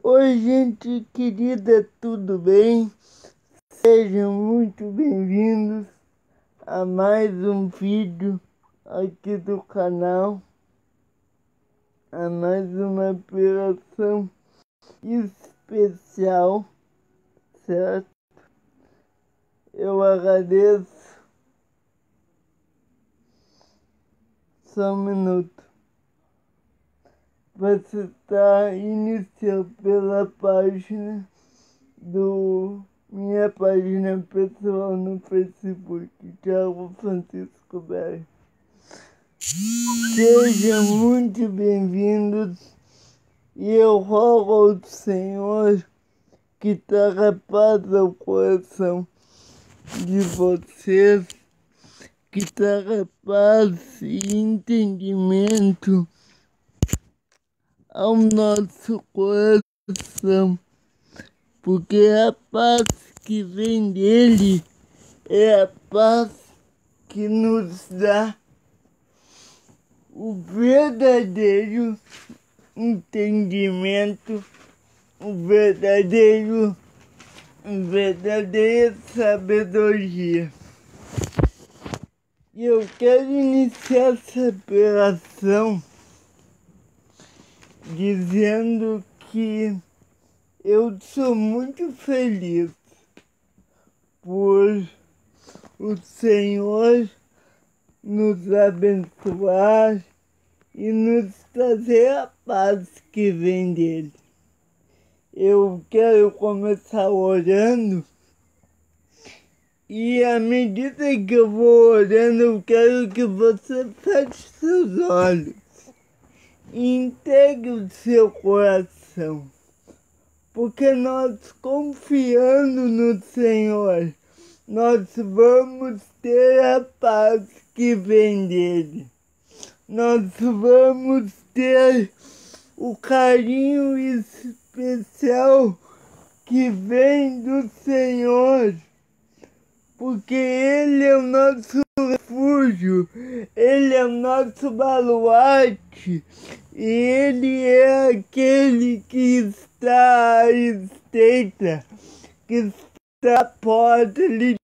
Oi, gente querida, tudo bem? Sejam muito bem-vindos a mais um vídeo aqui do canal, a mais uma operação especial, certo? Eu agradeço. Só um minuto. Você está iniciando pela página minha página pessoal no Facebook, Thiago Francisco Berg. Sejam muito bem-vindos e eu rogo ao Senhor que traga paz ao coração de vocês, que traga paz e entendimento ao nosso coração, porque a paz que vem dele é a paz que nos dá o verdadeiro entendimento, verdadeira sabedoria. E eu quero iniciar essa operação dizendo que eu sou muito feliz por o Senhor nos abençoar e nos trazer a paz que vem dele. Eu quero começar orando e à medida que eu vou orando, eu quero que você feche seus olhos e entregue o seu coração, porque nós, confiando no Senhor, nós vamos ter a paz que vem dele. Nós vamos ter o carinho especial que vem do Senhor, porque Ele é o nosso refúgio, Ele é o nosso baluarte, e Ele é aquele que está à estreita, que está à porta lhe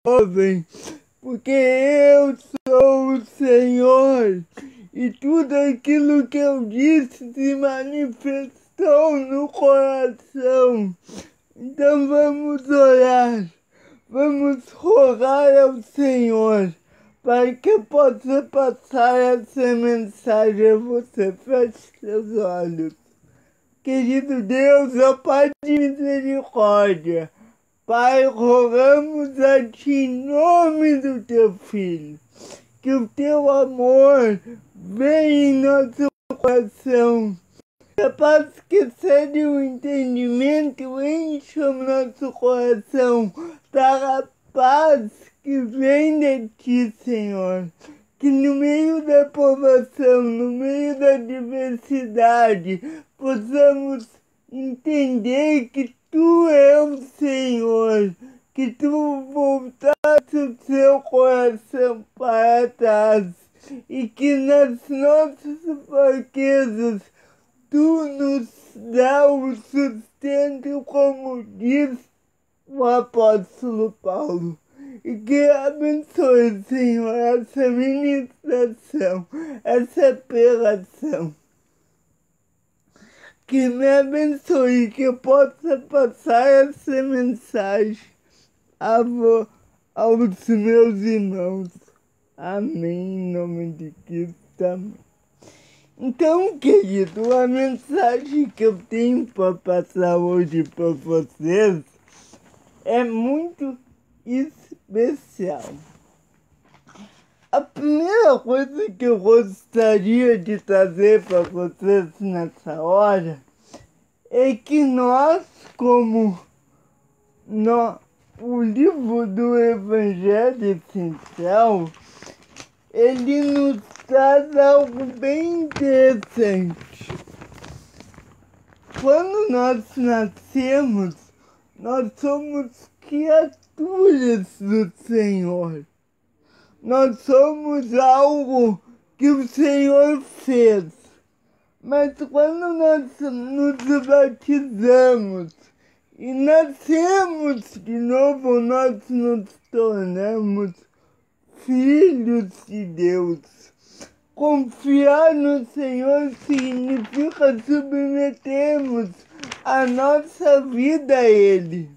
ouvem, porque eu sou o Senhor, e tudo aquilo que eu disse se manifestou no coração. Então vamos orar, vamos rogar ao Senhor para que eu possa passar essa mensagem a você. Feche seus olhos. Querido Deus, ó Pai de misericórdia, Pai, rogamos a Ti em nome do Teu Filho, que o Teu amor venha em nosso coração, que a paz que excede o entendimento encha o nosso coração, traga paz que vem de Ti, Senhor. Que no meio da provação, no meio da diversidade, possamos entender que Tu és o Senhor, que Tu voltaste o Seu coração para trás e que nas nossas fraquezas Tu nos dá o sustento, como diz o apóstolo Paulo. E que abençoe, Senhor, essa ministração, essa pregação. Que me abençoe, que eu possa passar essa mensagem aos meus irmãos. Amém, em nome de Cristo, amém. Então, querido, a mensagem que eu tenho para passar hoje para vocês é muito especial. A primeira coisa que eu gostaria de trazer para vocês nessa hora é que nós, o livro do Evangelho Central, ele nos traz algo bem interessante. Quando nós nascemos, nós somos criaturas do Senhor. Nós somos algo que o Senhor fez. Mas quando nós nos batizamos e nascemos de novo, nós nos tornamos filhos de Deus. Confiar no Senhor significa submetermos a nossa vida a Ele.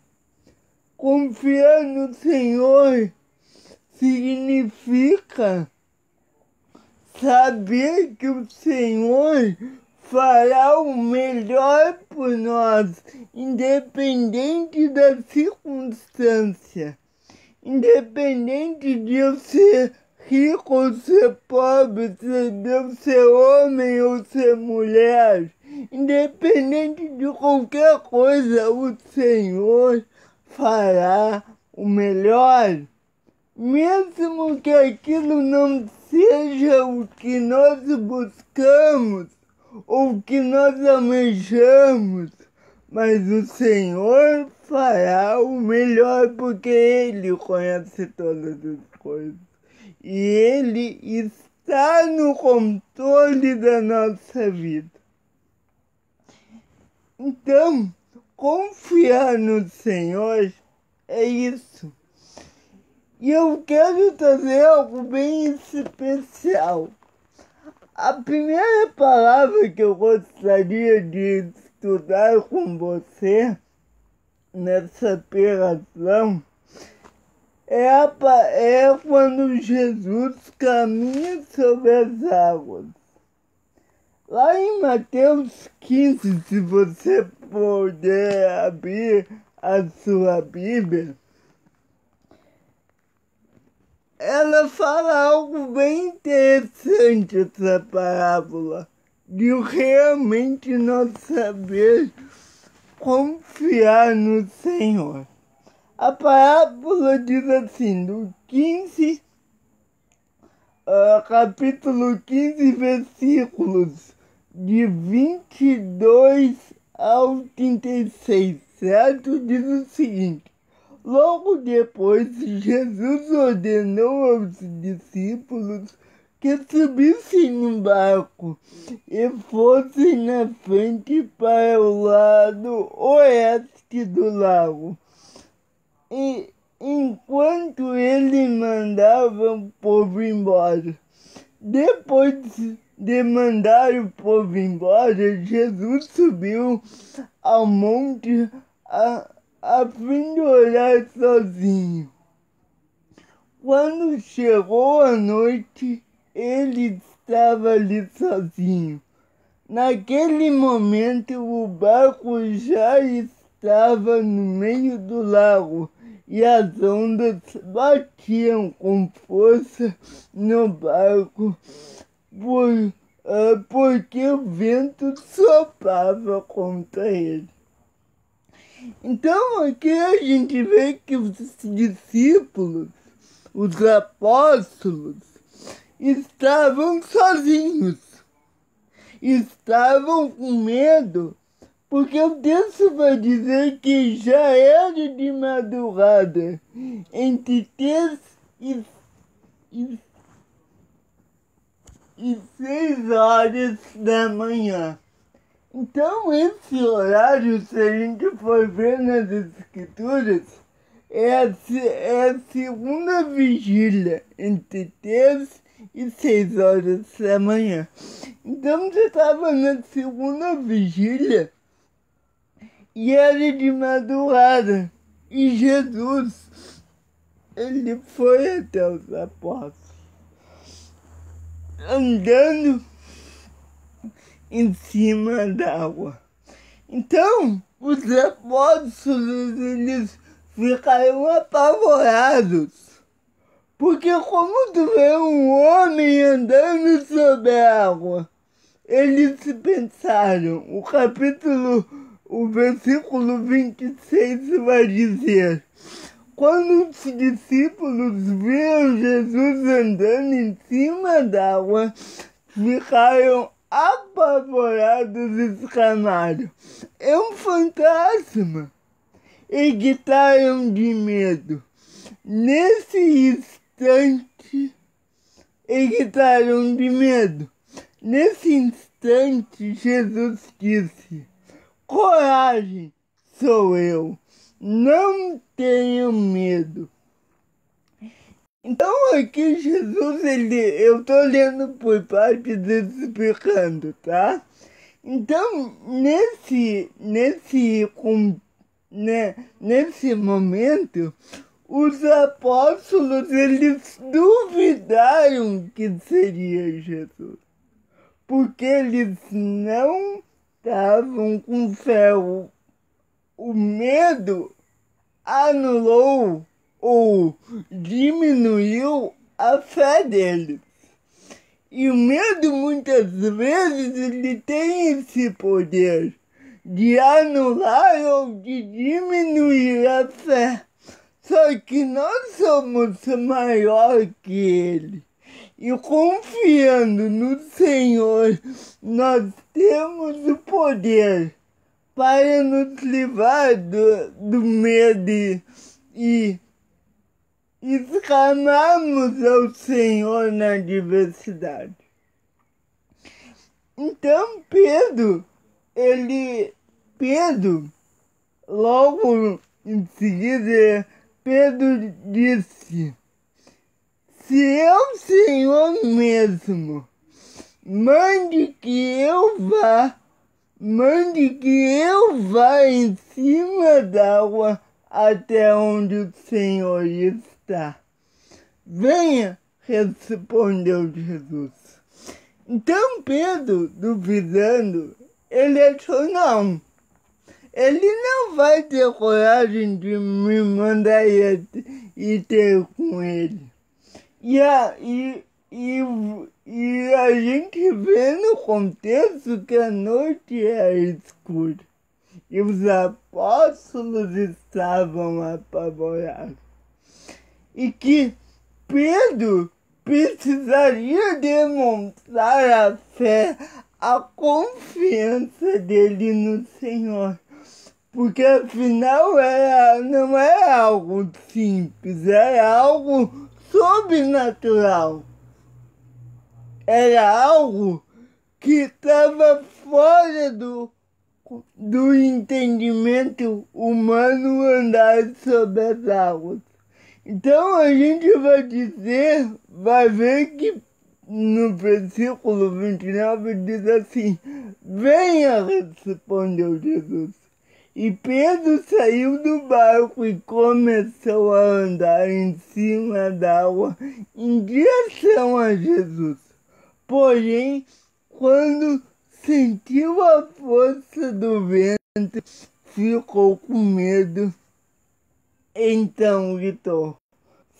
Confiar no Senhor significa saber que o Senhor fará o melhor por nós, independente da circunstância, independente de eu ser rico ou ser pobre, de eu ser homem ou ser mulher, independente de qualquer coisa, o Senhor fará o melhor. Mesmo que aquilo não seja o que nós buscamos ou o que nós almejamos, mas o Senhor fará o melhor, porque Ele conhece todas as coisas. E Ele está no controle da nossa vida. Então, confiar no Senhor é isso. E eu quero trazer algo bem especial. A primeira palavra que eu gostaria de estudar com você nessa pregação é quando Jesus caminha sobre as águas. Lá em Mateus 15, se você puder abrir a sua Bíblia, ela fala algo bem interessante, essa parábola, de realmente nós saber confiar no Senhor. A parábola diz assim, capítulo 15, versículos de 22 ao 36, certo? Diz o seguinte: logo depois, Jesus ordenou aos discípulos que subissem no barco e fossem na frente para o lado oeste do lago. E enquanto ele mandava o povo embora. Depois de mandar o povo embora, Jesus subiu ao monte a fim de orar sozinho. Quando chegou a noite, ele estava ali sozinho. Naquele momento, o barco já estava no meio do lago e as ondas batiam com força no barco porque o vento soprava contra ele. Então aqui a gente vê que os discípulos, os apóstolos, estavam sozinhos, estavam com medo, porque o texto vai dizer que já era de madrugada, entre 3 e 6 horas da manhã. Então, esse horário, se a gente for ver nas escrituras, é a segunda vigília, entre 3 e 6 horas da manhã. Então, você estava na segunda vigília e era de madrugada. E Jesus, ele foi até os apóstolos, andando em cima d'água. Então, os apóstolos, eles ficaram apavorados, porque como tu vê um homem andando sobre a água? Eles pensaram, o versículo 26 vai dizer: quando os discípulos viram Jesus andando em cima d'água, ficaram apavorados e exclamaram: é um fantasma! E gritaram de medo. Nesse instante, instante, Jesus disse: coragem, sou eu, não tenha medo. Então aqui Jesus, eu tô lendo por partes explicando, tá? Então, nesse momento, os apóstolos, eles duvidaram que seria Jesus, porque eles não estavam com fé. O medo anulou ou diminuiu a fé deles. E o medo, muitas vezes, ele tem esse poder de anular ou de diminuir a fé. Só que nós somos maior que ele. E confiando no Senhor, nós temos o poder para nos livrar do medo e exclamarmos ao Senhor na adversidade. Então Pedro, logo em seguida, Pedro disse: se é o Senhor mesmo, mande que eu vá em cima d'água até onde o Senhor está. Venha, respondeu Jesus. Então Pedro, duvidando, ele achou: não, ele não vai ter coragem de me mandar ir ter com ele. E a gente vê no contexto que a noite era escura e os apóstolos estavam apavorados. E que Pedro precisaria demonstrar a fé, a confiança dele no Senhor. Porque afinal não é algo simples, é algo sobrenatural. Era algo que estava fora do entendimento humano andar sobre as águas. Então a gente vai ver que no versículo 29 diz assim: venha, respondeu Jesus. E Pedro saiu do barco e começou a andar em cima d'água em direção a Jesus. Porém, quando sentiu a força do vento, ficou com medo. Então gritou: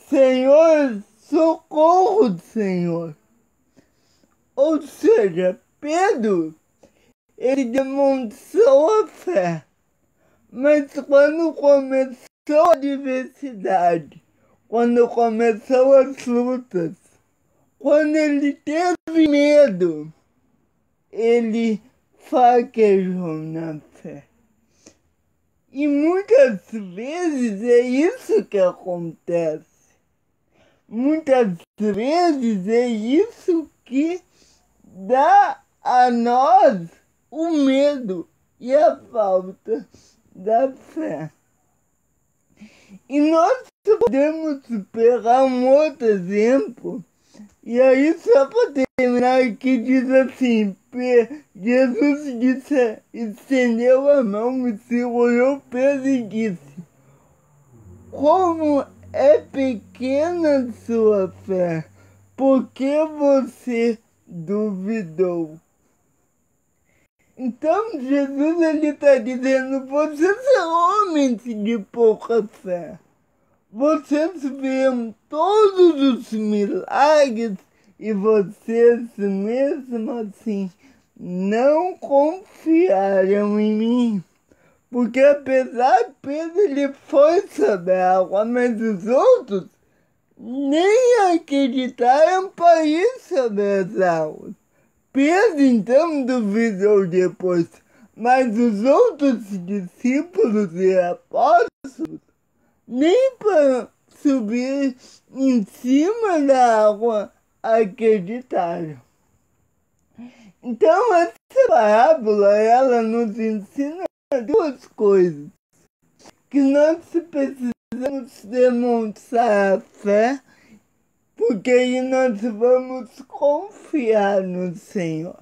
Senhor, socorro, Senhor! Ou seja, Pedro, ele demonstrou a fé. Mas quando começou a adversidade, quando começou as lutas, quando ele teve medo, ele fraquejou na fé. E muitas vezes é isso que acontece. Muitas vezes é isso que dá a nós o medo e a falta da fé. E nós podemos pegar um outro exemplo, e aí só para terminar aqui diz assim: Jesus estendeu a mão, me segurou Pedro e disse: como é pequena sua fé, porque você duvidou. Então Jesus está dizendo: vocês são homens de pouca fé. Vocês viram todos os milagres e vocês mesmo assim não confiaram em mim. Porque apesar de Pedro, ele foi sobre a água, mas os outros nem acreditaram para ir sobre as águas. Pedro então duvidou depois, mas os outros discípulos e apóstolos nem para subir em cima da água acreditaram. Então, essa parábola, ela nos ensina duas coisas. Que nós precisamos demonstrar a fé, porque aí nós vamos confiar no Senhor.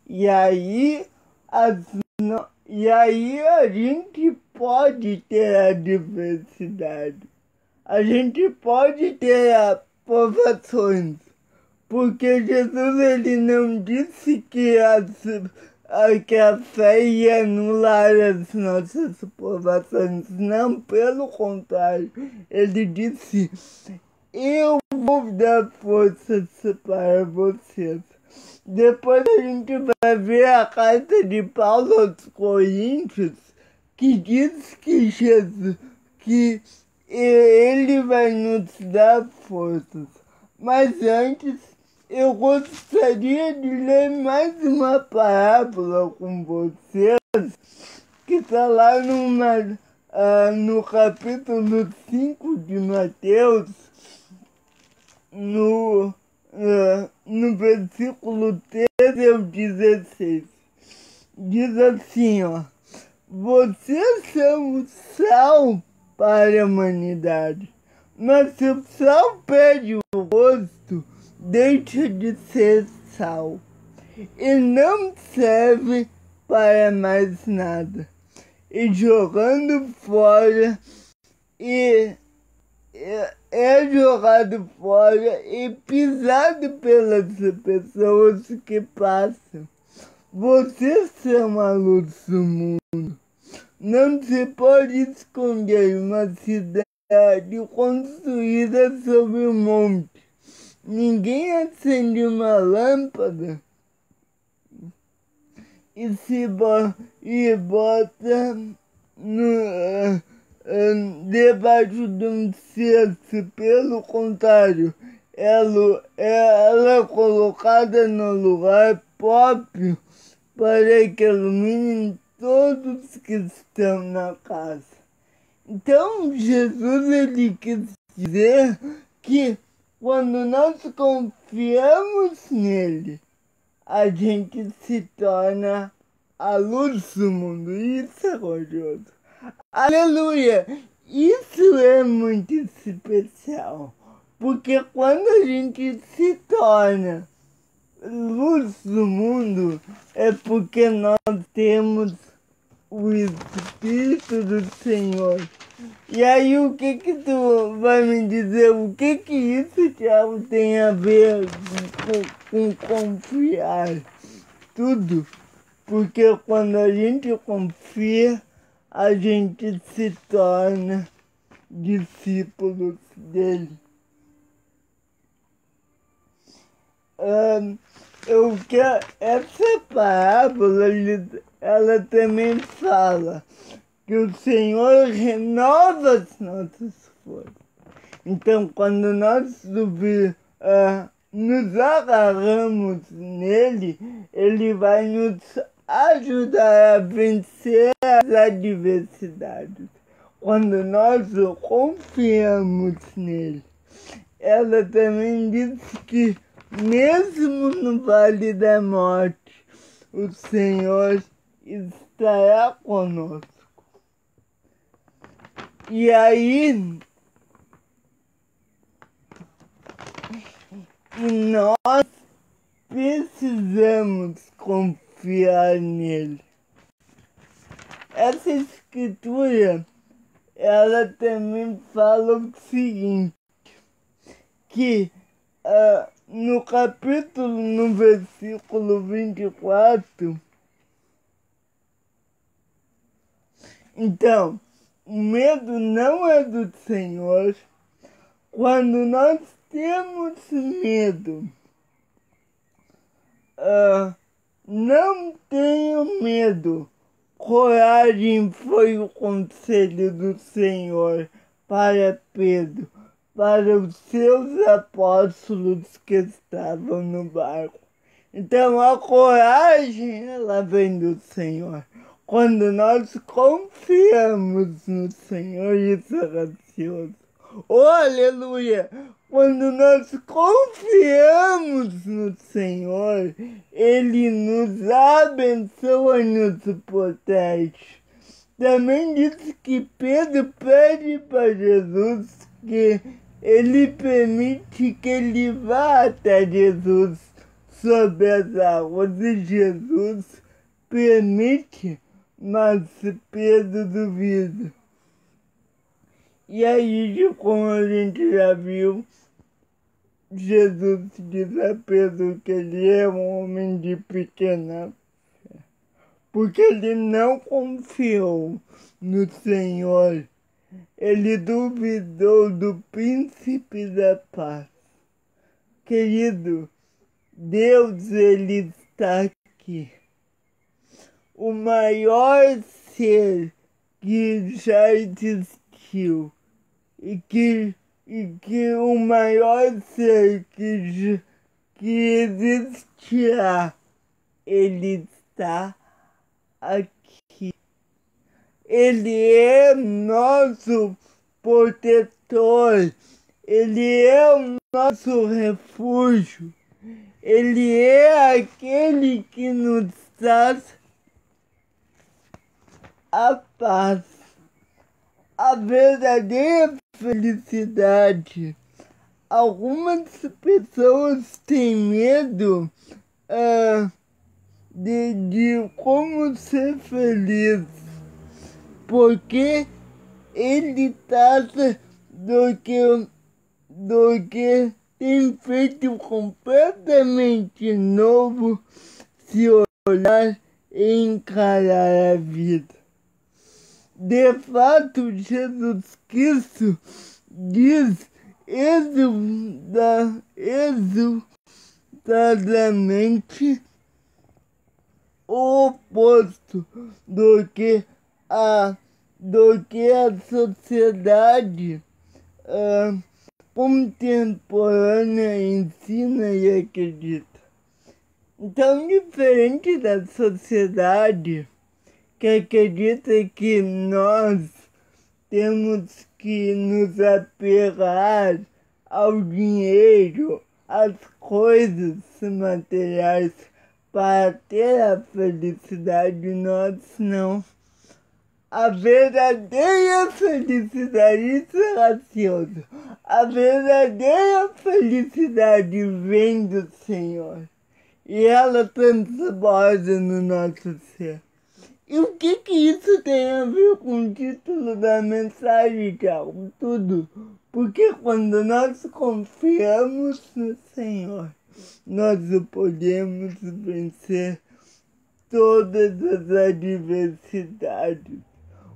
E aí a gente pode ter a diversidade. A gente pode ter provações. Porque Jesus ele não disse que a fé ia anular as nossas provações. Não, pelo contrário. Ele disse, eu vou dar forças para vocês. Depois a gente vai ver a carta de Paulo aos Coríntios, que diz que Jesus, que ele vai nos dar forças. Mas antes, eu gostaria de ler mais uma parábola com vocês, que está lá no capítulo 5 de Mateus, no versículo 13 ao 16. Diz assim, ó: vocês são o sal para a humanidade, mas se o sal perde o gosto, deixa de ser sal e não serve para mais nada, e jogando fora é jogado fora e pisado pelas pessoas que passam. Vocês são a luz do mundo. Não se pode esconder uma cidade construída sobre um monte. Ninguém acende uma lâmpada e bota debaixo de um cesto. Pelo contrário, ela é colocada no lugar próprio para que ilumine todos que estão na casa. Então, Jesus ele quis dizer que quando nós confiamos nele, a gente se torna a luz do mundo. Isso é glorioso. Aleluia! Isso é muito especial, porque quando a gente se torna luz do mundo, é porque nós temos o Espírito do Senhor. E aí, o que tu vai me dizer? O que isso, Thiago, tem a ver com confiar? Tudo. Porque quando a gente confia, a gente se torna discípulos dele. Essa parábola, ela também fala que o Senhor renova as nossas forças. Então, quando nós nos agarramos nele, ele vai nos ajudar a vencer as adversidades. Quando nós confiamos nele. Ela também disse que mesmo no vale da morte, o Senhor estará conosco. E aí, nós precisamos confiar nele. Essa escritura, ela também fala o seguinte, que no versículo 24, então, o medo não é do Senhor. Quando nós temos medo, não tenho medo. Coragem foi o conselho do Senhor para Pedro, para os seus apóstolos que estavam no barco. Então a coragem, ela vem do Senhor. Quando nós confiamos no Senhor, isso é gracioso. Oh, aleluia! Quando nós confiamos no Senhor, Ele nos abençoa e nos protege. Também diz que Pedro pede para Jesus que ele permite que ele vá até Jesus sobre as águas. E Jesus permite, mas Pedro duvida. E aí, como a gente já viu, Jesus diz a Pedro que ele é um homem de pequena fé, porque ele não confiou no Senhor. Ele duvidou do príncipe da paz. Querido, Deus, ele está aqui. O maior ser que já existiu e que o maior ser que existirá, ele está aqui. Ele é nosso protetor, ele é o nosso refúgio, ele é aquele que nos traz a paz, a verdadeira felicidade. Algumas pessoas têm medo de como ser feliz, porque ele trata do que tem feito completamente novo se olhar e encarar a vida. De fato, Jesus Cristo diz exatamente o oposto do que a sociedade contemporânea ensina e acredita. Então, diferente da sociedade que acredita que nós temos que nos apegar ao dinheiro, às coisas materiais para ter a felicidade, nós não. A verdadeira felicidade, isso é gracioso, a verdadeira felicidade vem do Senhor e ela transborda no nosso ser. E o que isso tem a ver com o título da mensagem, Thiago? Tudo. Porque quando nós confiamos no Senhor, nós podemos vencer todas as adversidades.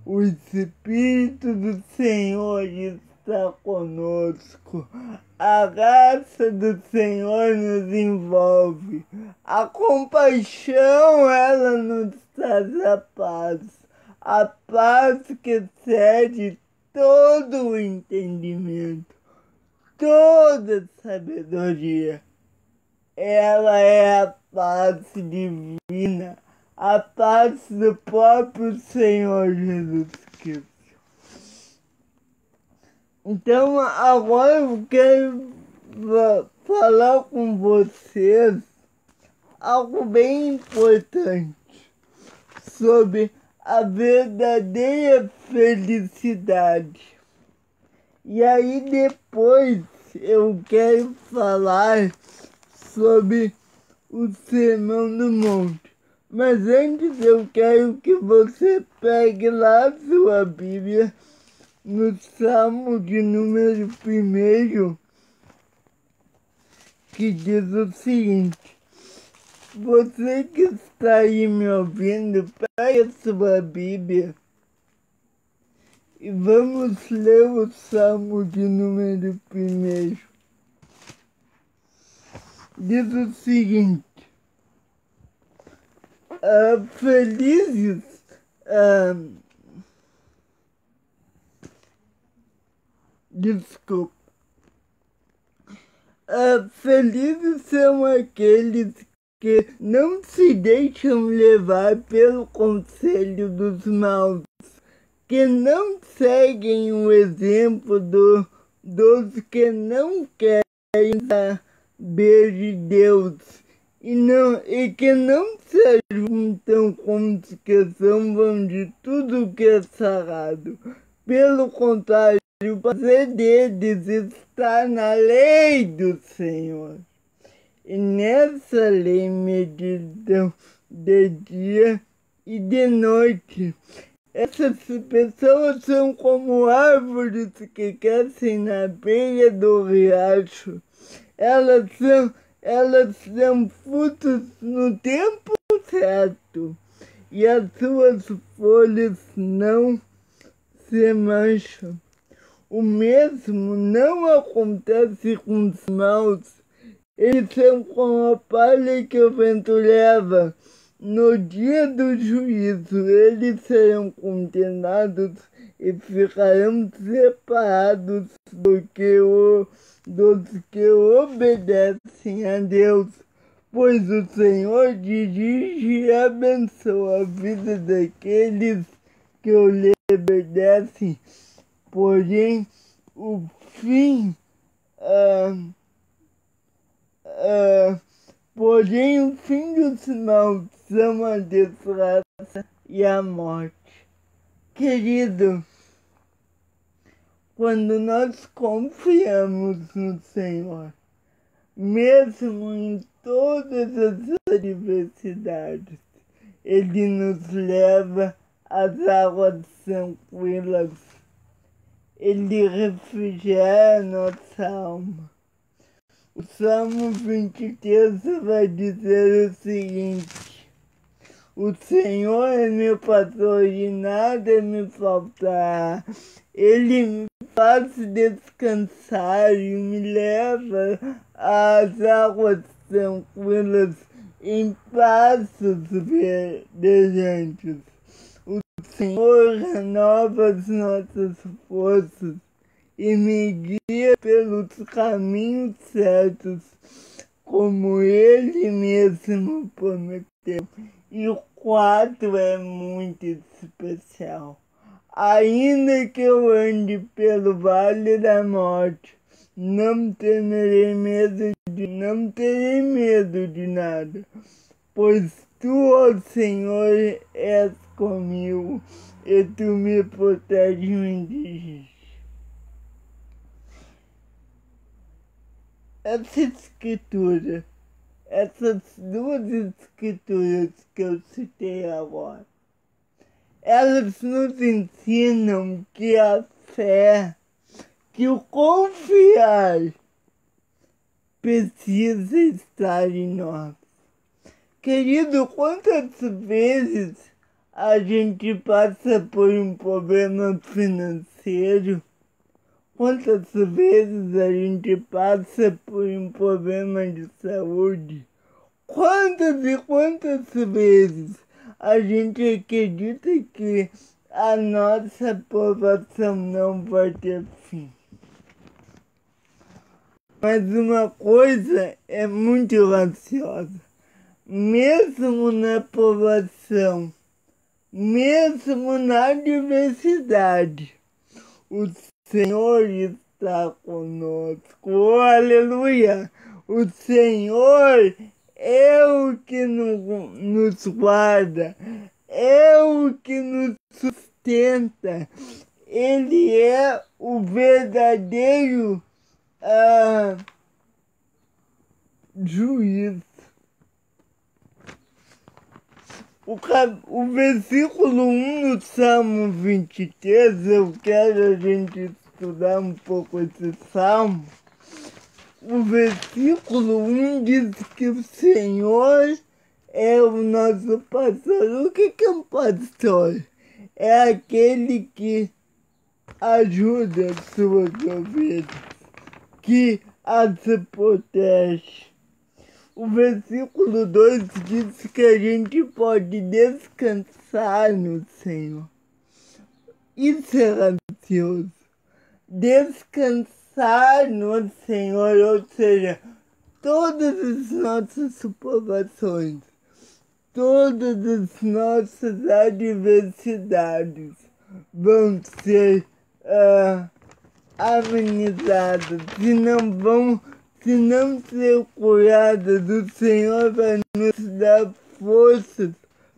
O Espírito do Senhor está conosco. A graça do Senhor nos envolve. A compaixão, ela nos traz a paz. A paz que excede todo o entendimento, toda sabedoria. Ela é a paz divina, a paz do próprio Senhor Jesus Cristo. Então, agora eu quero falar com vocês algo bem importante sobre a verdadeira felicidade. E aí depois eu quero falar sobre o Sermão do Monte. Mas antes eu quero que você pegue lá a sua Bíblia no Salmo de número 1, que diz o seguinte: você que está aí me ouvindo, pegue a sua Bíblia e vamos ler o Salmo de número 1. Diz o seguinte: felizes felizes são aqueles que não se deixam levar pelo conselho dos maus, que não seguem o exemplo dos que não querem saber de Deus e que não se juntam com os que zombam de tudo que é sagrado. Pelo contrário, o prazer deles está na lei do Senhor. E nessa lei meditam de dia e de noite. Essas pessoas são como árvores que crescem na beira do riacho. Elas dão frutos no tempo certo e as suas folhas não se mancham. O mesmo não acontece com os maus. Eles são como a palha que o vento leva. No dia do juízo, eles serão condenados e ficarão separados dos que obedecem a Deus, pois o Senhor dirige e abençoa a vida daqueles que o obedecem. Porém, o fim dos maus são a desgraça e a morte. Querido, quando nós confiamos no Senhor, mesmo em todas as adversidades, Ele nos leva às águas tranquilas. Ele refrigera nossa alma. O Salmo 23 vai dizer o seguinte: o Senhor é meu pastor e nada me faltará. Ele me faz descansar e me leva às águas tranquilas em pastos verdejantes. O Senhor renova as nossas forças e me guia pelos caminhos certos, como Ele mesmo prometeu. E o 4 é muito especial. Ainda que eu ande pelo vale da morte, não terei medo de nada, pois Tu, ó Senhor, és comigo e Tu me proteges e me diriges. Essas duas escrituras que eu citei agora, elas nos ensinam que a fé, que o confiar precisa estar em nós. Querido, quantas vezes a gente passa por um problema financeiro? Quantas vezes a gente passa por um problema de saúde? Quantas e quantas vezes a gente acredita que a nossa provação não vai ter fim? Mas uma coisa é muito graciosa. Mesmo na provação, mesmo na adversidade, o Senhor está conosco. Oh, aleluia! O Senhor é o que nos guarda, é o que nos sustenta. Ele é o verdadeiro juiz. O versículo 1 do Salmo 23, eu quero a gente estudar um pouco esse salmo. O versículo 1 diz que o Senhor é o nosso pastor. O que é um pastor? É aquele que ajuda as suas ovelhas, que as protege. O versículo 2 diz que a gente pode descansar no Senhor. Isso é gracioso. Descansar no Senhor, ou seja, todas as nossas provações, todas as nossas adversidades vão ser amenizadas, se não ser curadas, o Senhor vai nos dar forças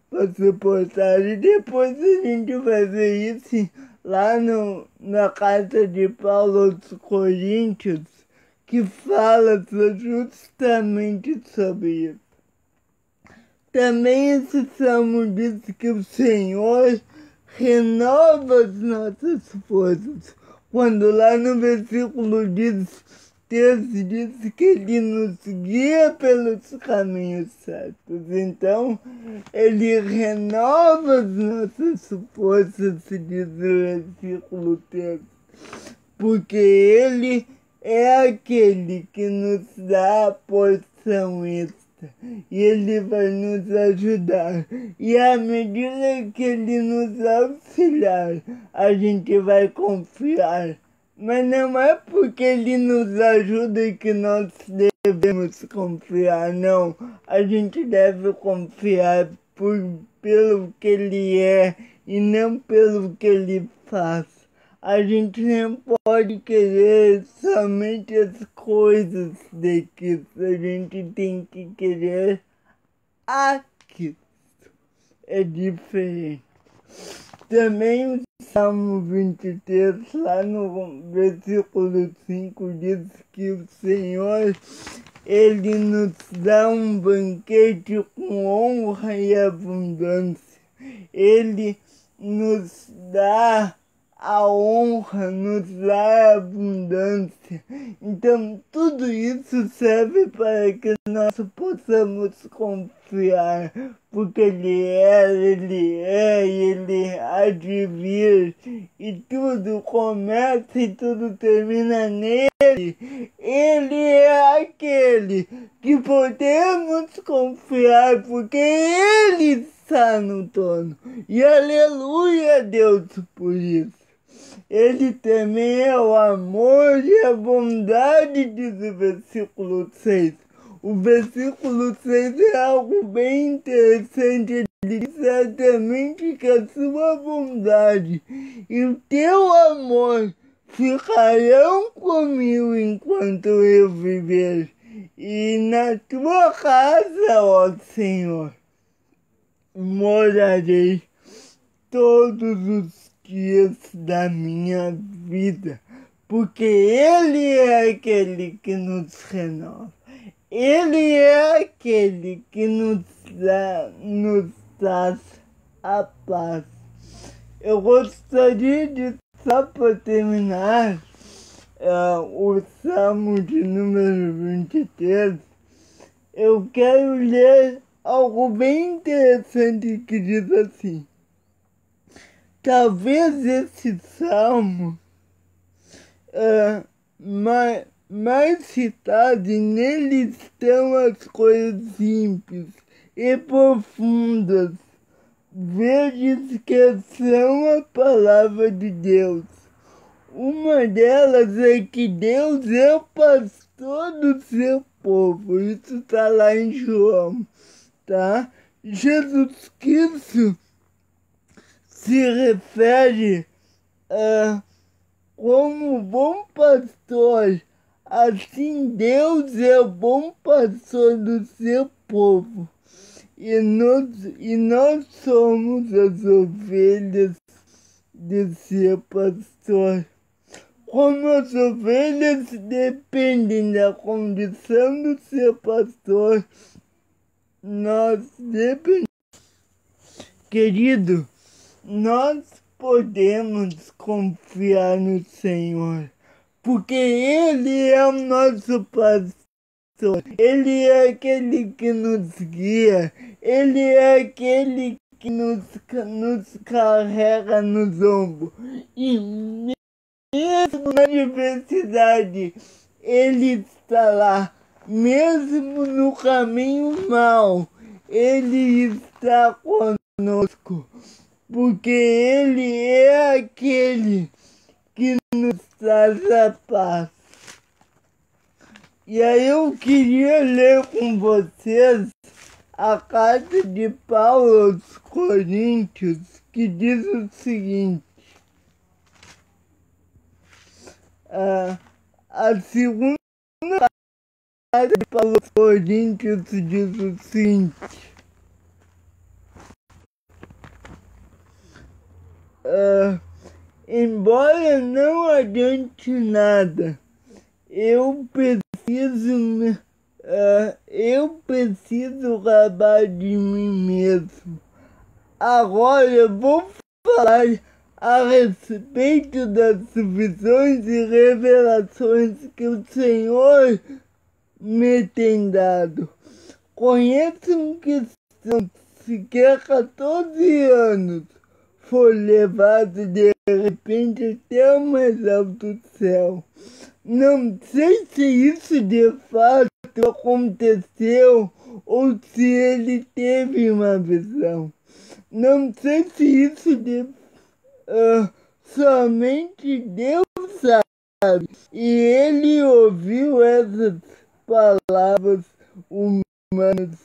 para suportar. E depois a gente vai ver isso lá na carta de Paulo aos Coríntios, que fala justamente sobre isso. Também esse salmo diz que o Senhor renova as nossas forças. Quando lá no versículo 13 diz que Ele nos guia pelos caminhos certos. Então, Ele renova as nossas forças, se diz o versículo 13. Porque Ele é aquele que nos dá a porção extra. E Ele vai nos ajudar. E à medida que Ele nos auxiliar, a gente vai confiar. Mas não é porque Ele nos ajuda que nós devemos confiar, não. A gente deve confiar pelo que Ele é e não pelo que Ele faz. A gente não pode querer somente as coisas de Cristo, a gente tem que querer a Cristo. É diferente. Também o Salmo 23, lá no versículo 5, diz que o Senhor, Ele nos dá um banquete com honra e abundância. Ele nos dá a honra, nos dá a abundância. Então, tudo isso serve para que nós possamos confiar, porque Ele há de vir, e tudo começa e tudo termina nele. Ele é aquele que podemos confiar, porque Ele está no trono. E aleluia a Deus por isso. Ele também é o amor e a bondade, diz o versículo 6. O versículo 6 é algo bem interessante. Ele diz certamente que a sua bondade e o teu amor ficarão comigo enquanto eu viver. E na tua casa, ó Senhor, morarei todos os dias da minha vida, porque Ele é aquele que nos renova. Ele é aquele que nos traz a paz. Eu gostaria de, só para terminar, o Salmo de número 23, eu quero ler algo bem interessante que diz assim: talvez esse salmo mais citado, e nele estão as coisas simples e profundas, verdes que são a palavra de Deus. Uma delas é que Deus é o pastor do seu povo. Isso está lá em João, tá? Jesus Cristo se refere como bom pastor. Assim, Deus é o bom pastor do seu povo. E nós somos as ovelhas de seu pastor. Como as ovelhas dependem da condição do seu pastor, nós dependemos. Querido, nós podemos confiar no Senhor, porque Ele é o nosso pastor. Ele é aquele que nos guia. Ele é aquele que nos carrega nos ombros. E mesmo na adversidade, Ele está lá. Mesmo no caminho mau, Ele está conosco. Porque Ele é aquele que nos traz a paz. E aí eu queria ler com vocês a carta de Paulo aos Coríntios, que diz o seguinte: A segunda parte para os Coríntios diz o seguinte: embora não adiante nada, eu preciso acabar de mim mesmo. Agora eu vou falar a respeito das visões e revelações que o Senhor me tem dado. Conheço um cristão que há 14 anos foi levado de repente até o mais alto céu. Não sei se isso de fato aconteceu ou se ele teve uma visão. Não sei se isso somente Deus sabe. E ele ouviu essas palavras humanas,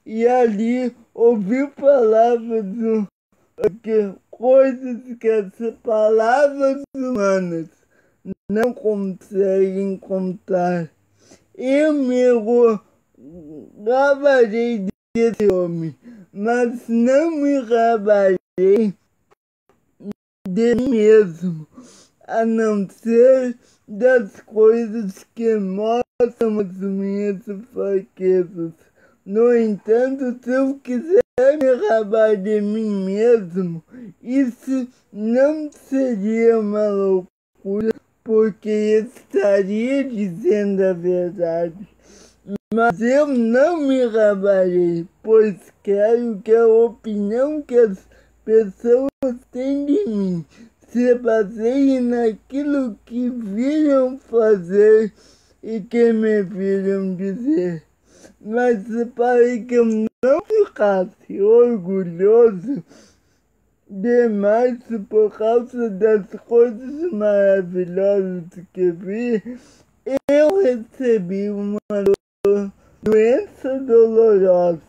e ali ouviu palavras coisas que as palavras humanas não conseguem contar. Eu me gabarei desse homem, mas não me gabarei de mim mesmo, a não ser das coisas que mostram as minhas fraquezas. No entanto, se eu quiser me gabar de mim mesmo, isso não seria uma loucura, porque estaria dizendo a verdade. Mas eu não me gabarei, pois quero que a opinião que as pessoas têm de mim se baseie naquilo que viram fazer e que me viram dizer. Mas para que eu não ficasse orgulhoso demais por causa das coisas maravilhosas que vi, eu recebi uma doença dolorosa,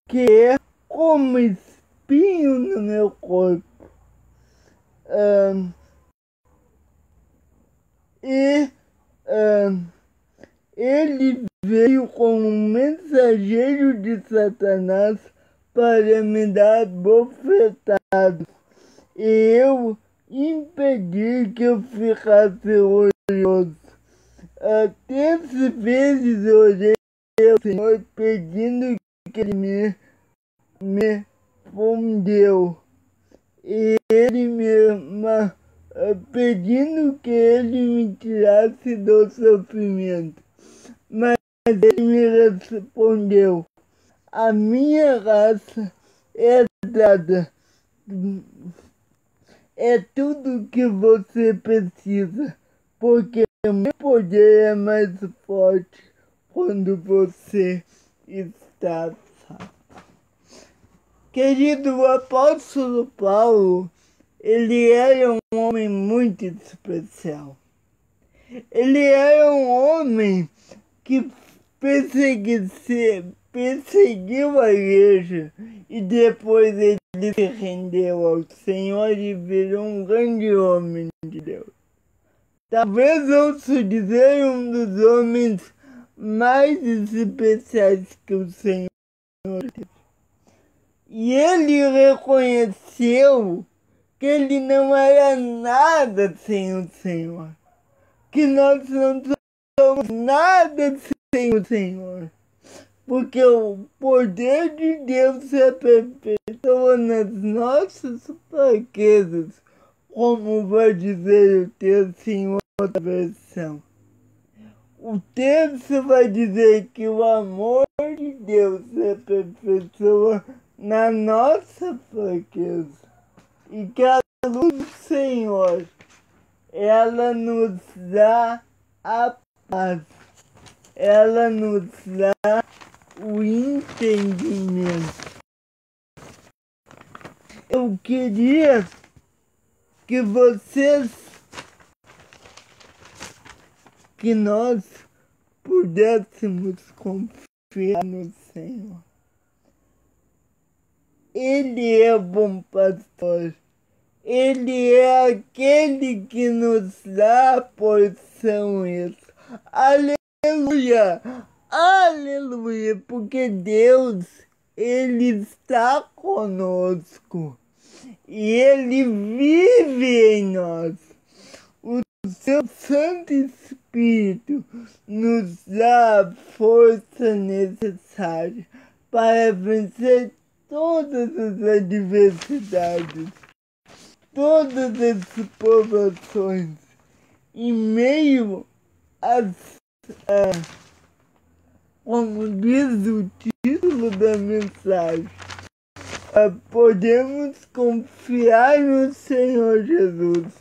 que é como espinho no meu corpo. Ele veio como um mensageiro de Satanás para me dar bofetadas, e eu impedi que eu ficasse orgulhoso. 13 vezes eu orei ao Senhor pedindo que Ele me respondeu, e Ele pedindo que Ele me tirasse do sofrimento. Mas Ele me respondeu: a minha graça é dada, é tudo que você precisa, porque o meu poder é mais forte quando você está salvo. Querido, o apóstolo Paulo, ele era um homem muito especial. Ele era um homem que perseguiu a igreja, e depois ele se rendeu ao Senhor e virou um grande homem de Deus. Talvez ouço dizer um dos homens mais especiais que o Senhor teve. E ele reconheceu que ele não era nada sem o Senhor, que nós não somos nada sem o Senhor, porque o poder de Deus se aperfeiçoa nas nossas fraquezas, como vai dizer o texto em outra versão. O texto vai dizer que o amor de Deus se aperfeiçoa na nossa fraqueza, e que a luz do Senhor, ela nos dá a paz, ela nos dá o entendimento. Eu queria que nós pudéssemos confiar no Senhor. Ele é bom pastor, Ele é aquele que nos dá a porção extra. Aleluia! Aleluia! Porque Deus, Ele está conosco e Ele vive em nós. O seu Santo Espírito nos dá a força necessária para vencer todas as adversidades, todas as provações, em meio às, como diz o título da mensagem, podemos confiar no Senhor Jesus,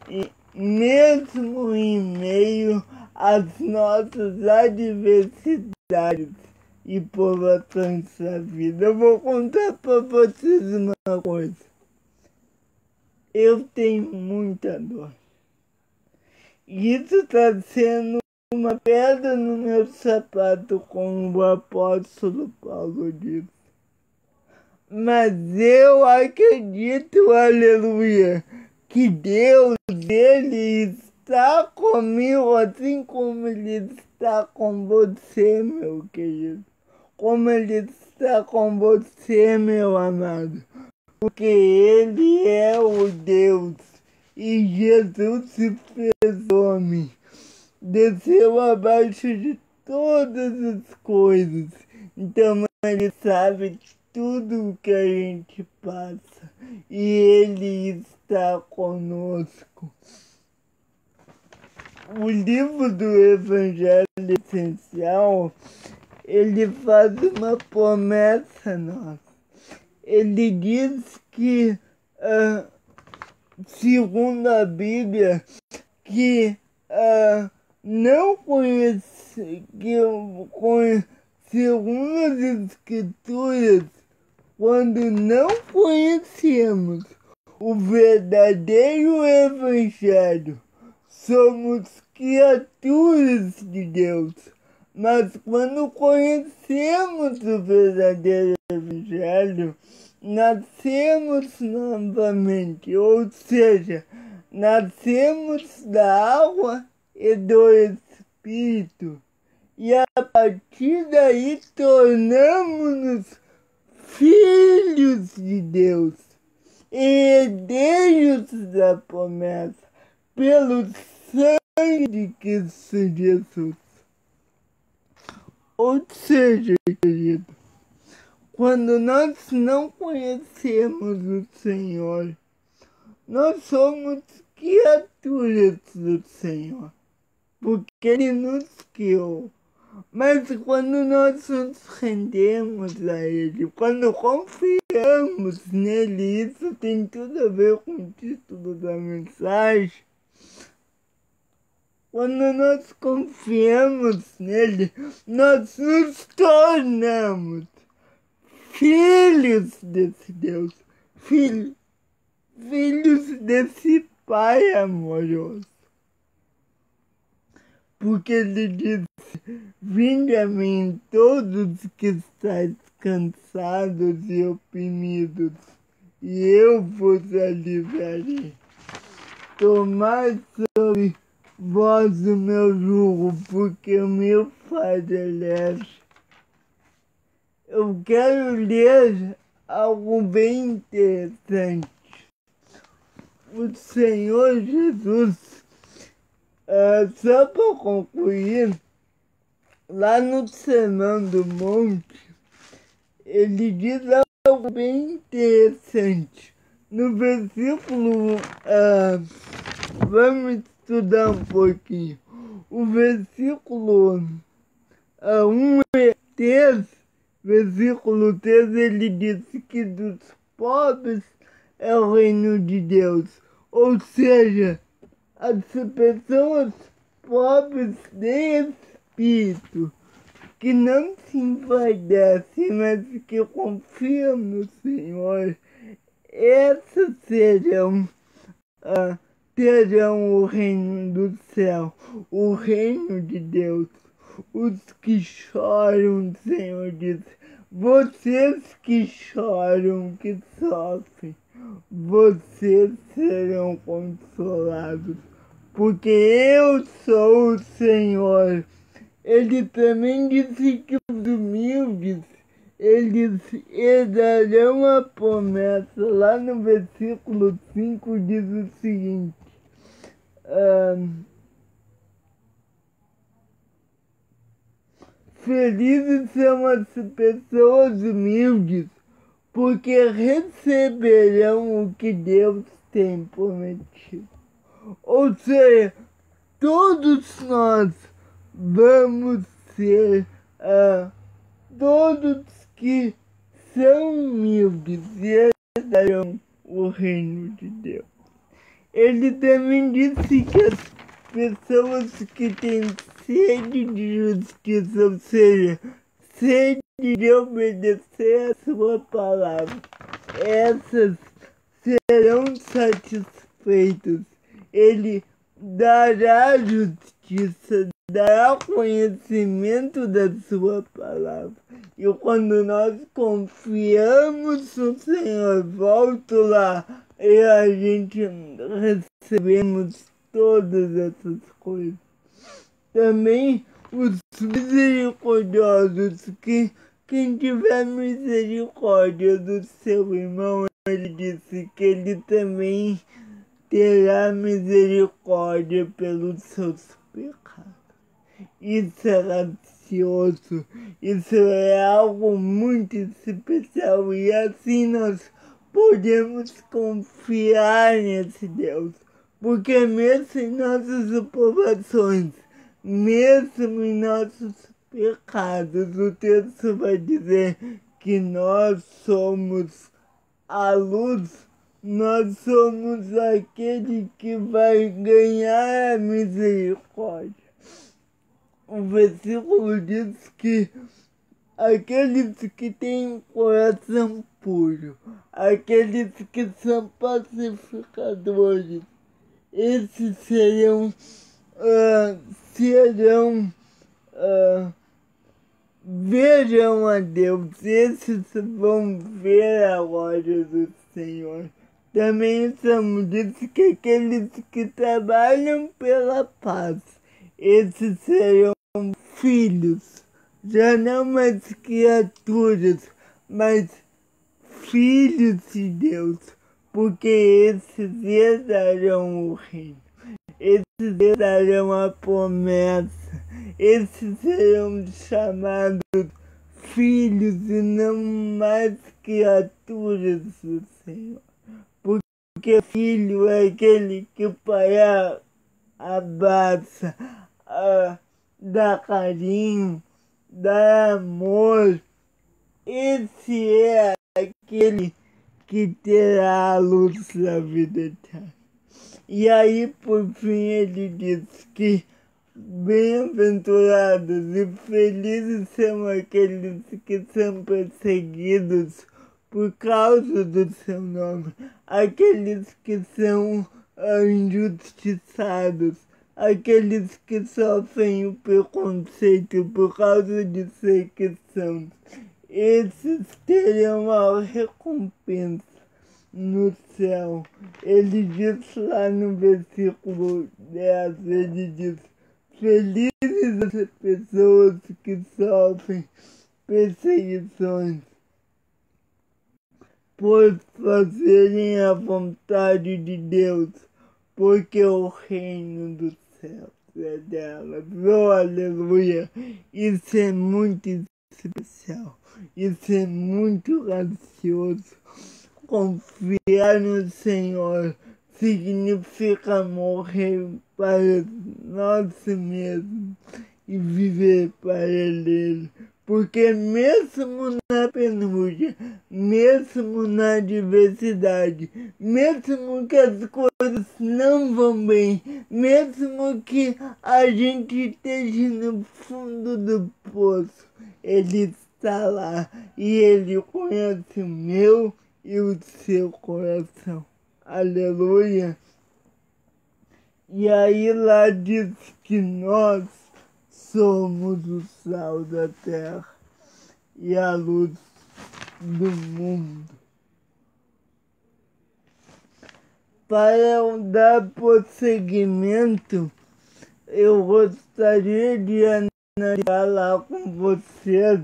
e mesmo em meio às nossas adversidades e provações da vida. Eu vou contar para vocês uma coisa. Eu tenho muita dor. Isso está sendo uma pedra no meu sapato, como o apóstolo Paulo diz. Mas eu acredito, aleluia, que Deus, Ele está comigo assim como Ele está com você, meu querido. Como Ele está com você, meu amado. Porque Ele é o Deus. E Jesus se fez homem. Desceu abaixo de todas as coisas. Então Ele sabe tudo o que a gente passa. E Ele está conosco. O livro do Evangelho Essencial, ele faz uma promessa nossa. Ele diz que, segundo a Bíblia, que não conhece, segundo as Escrituras, quando não conhecemos o verdadeiro Evangelho, somos criaturas de Deus. Mas quando conhecemos o verdadeiro Evangelho, nascemos novamente, ou seja, nascemos da água e do Espírito, e a partir daí tornamos-nos filhos de Deus, herdeiros da promessa, pelo sangue de Cristo Jesus. Ou seja, querido, quando nós não conhecemos o Senhor, nós somos criaturas do Senhor, porque Ele nos criou. Mas quando nós nos rendemos a Ele, quando confiamos nele, isso tem tudo a ver com o título da mensagem. Quando nós confiamos nele, nós nos tornamos filhos desse Deus, filhos desse Pai amoroso. Porque ele diz: vinde a mim todos que estáis cansados e oprimidos, e eu vos aliviarei. Tomai sobre vós o meu jugo, porque o meu fardo é leve. Eu quero ler algo bem interessante. O Senhor Jesus, só para concluir, lá no Sermão do Monte, ele diz algo bem interessante. No versículo, vamos estudar um pouquinho. O versículo 1 e 3, versículo 3, ele diz que dos pobres é o reino de Deus. Ou seja, as pessoas pobres de espírito, que não se envaidecem, mas que confiam no Senhor, essas terão o reino do céu, o reino de Deus. Os que choram, o Senhor diz, vocês que choram, que sofrem, vocês serão consolados, porque eu sou o Senhor. Ele também disse que os humildes, eles herdarão a promessa. Lá no versículo 5 diz o seguinte: felizes são as pessoas humildes, porque receberão o que Deus tem prometido. Ou seja, todos nós vamos ser, todos que são humildes e herdarão o reino de Deus. Ele também disse que as pessoas que têm sede de justiça, ou seja, sede de obedecer a sua palavra, essas serão satisfeitas. Ele dará justiça, dará conhecimento da sua palavra. E quando nós confiamos no Senhor, volto lá, e a gente recebemos todas essas coisas. Também os misericordiosos, que quem tiver misericórdia do seu irmão, ele disse que ele também terá misericórdia pelos seus pecados. Isso é gracioso, isso é algo muito especial, e assim nós podemos confiar nesse Deus, porque mesmo em nossas aprovações, mesmo em nossos pecados, o texto vai dizer que nós somos a luz, nós somos aquele que vai ganhar a misericórdia. O versículo diz que aqueles que têm coração puro, aqueles que são pacificadores, esses verão a Deus, esses vão ver a glória do Senhor. Também Samuel disse que aqueles que trabalham pela paz, esses serão filhos, já não mais criaturas, mas filhos de Deus, porque esses herdarão o reino, esses herdarão a promessa, esses serão chamados filhos e não mais criaturas do Senhor, porque filho é aquele que o pai abraça, dá carinho, dá amor. Esse é aquele que terá a luz da vida eterna. E aí, por fim, ele diz que bem-aventurados e felizes são aqueles que são perseguidos por causa do seu nome, aqueles que são injustiçados, aqueles que sofrem o preconceito por causa de ser cristãos. Esses terão a recompensa no céu. Ele diz lá no versículo 10, ele diz: felizes as pessoas que sofrem perseguições por fazerem a vontade de Deus, porque o reino dos céus é delas. Oh, aleluia! Isso é muito especial, isso é muito gracioso. Confiar no Senhor significa morrer para nós mesmos e viver para Ele. Porque mesmo na penúria, mesmo na adversidade, mesmo que as coisas não vão bem, mesmo que a gente esteja no fundo do poço, Ele está lá e Ele conhece o meu e o seu coração. Aleluia! E aí lá diz que nós somos o sal da terra e a luz do mundo. Para dar prosseguimento, eu gostaria de analisar lá com vocês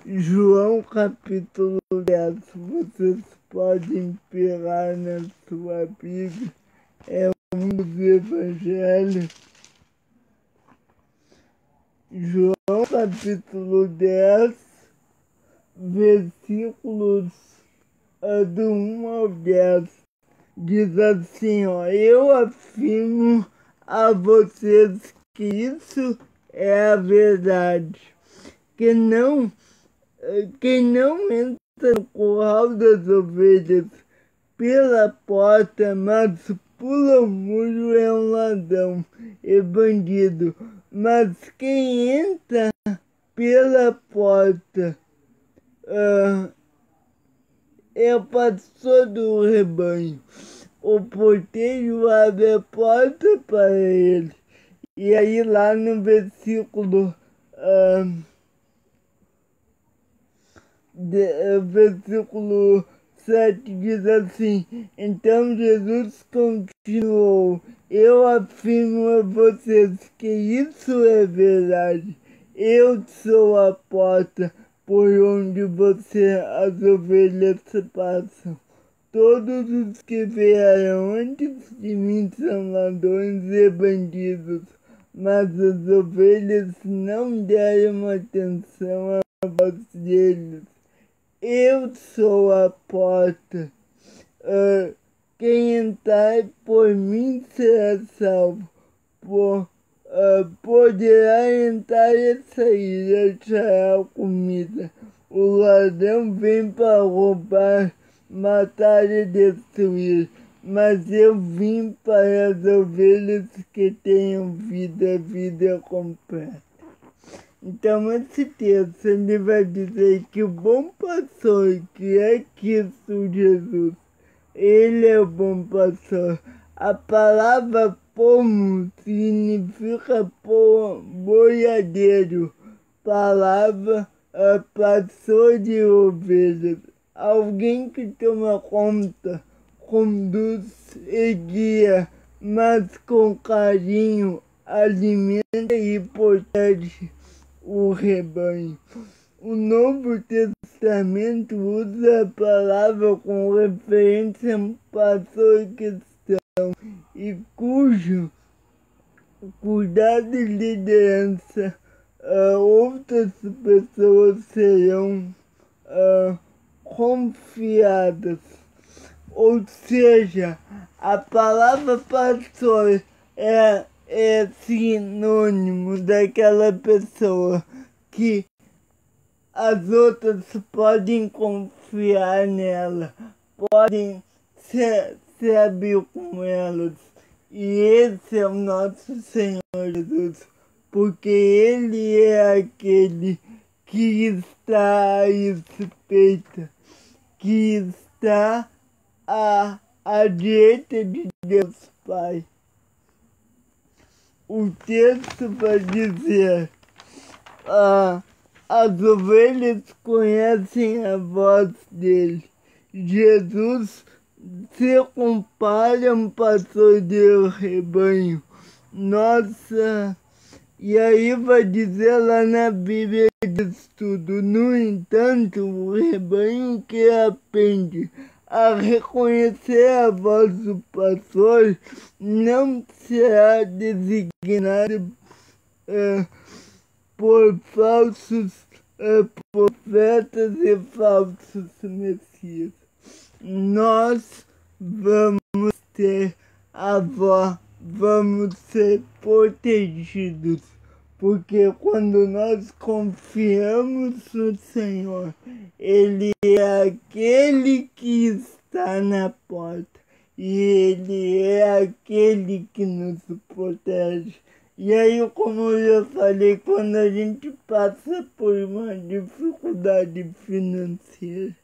João capítulo 10. Vocês podem pegar na sua Bíblia, é um dos evangelhos. João capítulo 10, versículos do 1 ao 10. Diz assim, ó: eu afirmo a vocês que isso é a verdade. Quem não entra no curral das ovelhas pela porta, mas pula o muro é um ladrão e bandido. Mas quem entra pela porta é o pastor do rebanho. O porteiro abre a porta para ele. E aí lá no versículo 7 diz assim: então Jesus continuou: eu afirmo a vocês que isso é verdade. Eu sou a porta por onde as ovelhas passam. Todos os que vieram antes de mim são ladrões e bandidos, mas as ovelhas não deram atenção à voz deles. Eu sou a porta. Quem entrar por mim será salvo. Poderá entrar e sair, achará comida. O ladrão vem para roubar, matar e destruir, mas eu vim para as ovelhas que tenham vida completa. Então esse texto ele vai dizer que o bom pastor, que é Cristo Jesus, ele é o bom pastor. A palavra pomo significa boiadeiro, palavra pastor de ovelhas, alguém que toma conta, conduz e guia, mas com carinho alimenta e protege o rebanho. O Novo Testamento usa a palavra com referência a um pastor cristão e cujo cuidado e liderança outras pessoas serão confiadas. Ou seja, a palavra pastor é sinônimo daquela pessoa que as outras podem confiar nela, podem se abrir com elas. E esse é o nosso Senhor Jesus, porque Ele é aquele que está à espreita, que está à direita de Deus Pai. O texto vai dizer: as ovelhas conhecem a voz dele. Jesus se compara a um pastor de rebanho. Nossa, e aí vai dizer lá na Bíblia de Estudo: no entanto, o rebanho que aprende a reconhecer a voz do pastor não será designado por falsos profetas e falsos messias. Nós vamos ter a voz, vamos ser protegidos, porque quando nós confiamos no Senhor, Ele é aquele que está na porta e Ele é aquele que nos protege. E aí, como eu já falei, quando a gente passa por uma dificuldade financeira,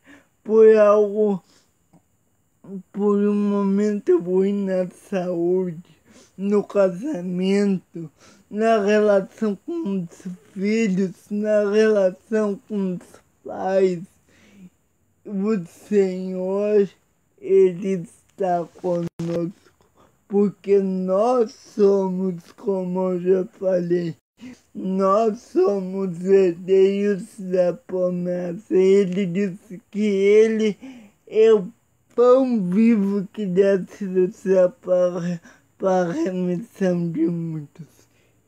por um momento ruim na saúde, no casamento, na relação com os filhos, na relação com os pais, o Senhor, Ele está conosco, porque nós somos, como eu já falei, nós somos herdeiros da promessa. Ele disse que ele é o pão vivo que desce do céu para a remissão de muitos.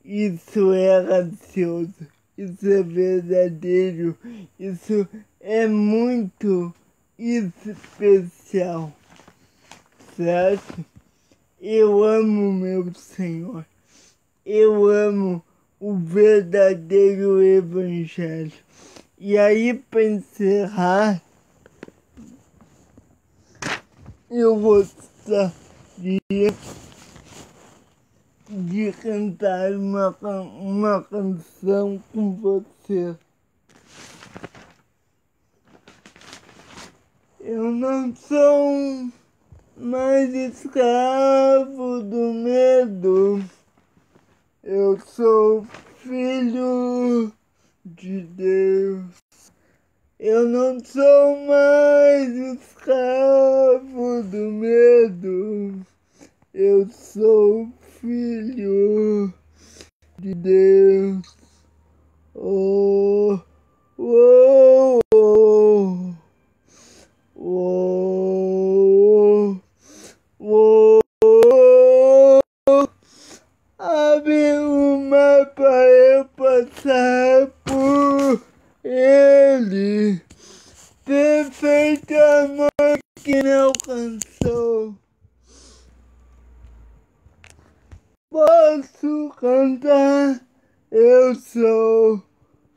Isso é gracioso, isso é verdadeiro, isso é muito especial, certo? Eu amo meu Senhor, eu amo o verdadeiro Evangelho. E aí, para encerrar, eu gostaria de cantar uma canção com você. Eu não sou mais escravo do medo, eu sou filho de Deus. Eu não sou mais escravo do medo, eu sou filho de Deus. Oh, oh, oh, oh, oh, oh. Abre o mar para eu passar por ele. Perfeito amor que me alcançou. Posso cantar, eu sou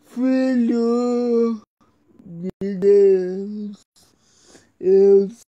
filho de Deus. Eu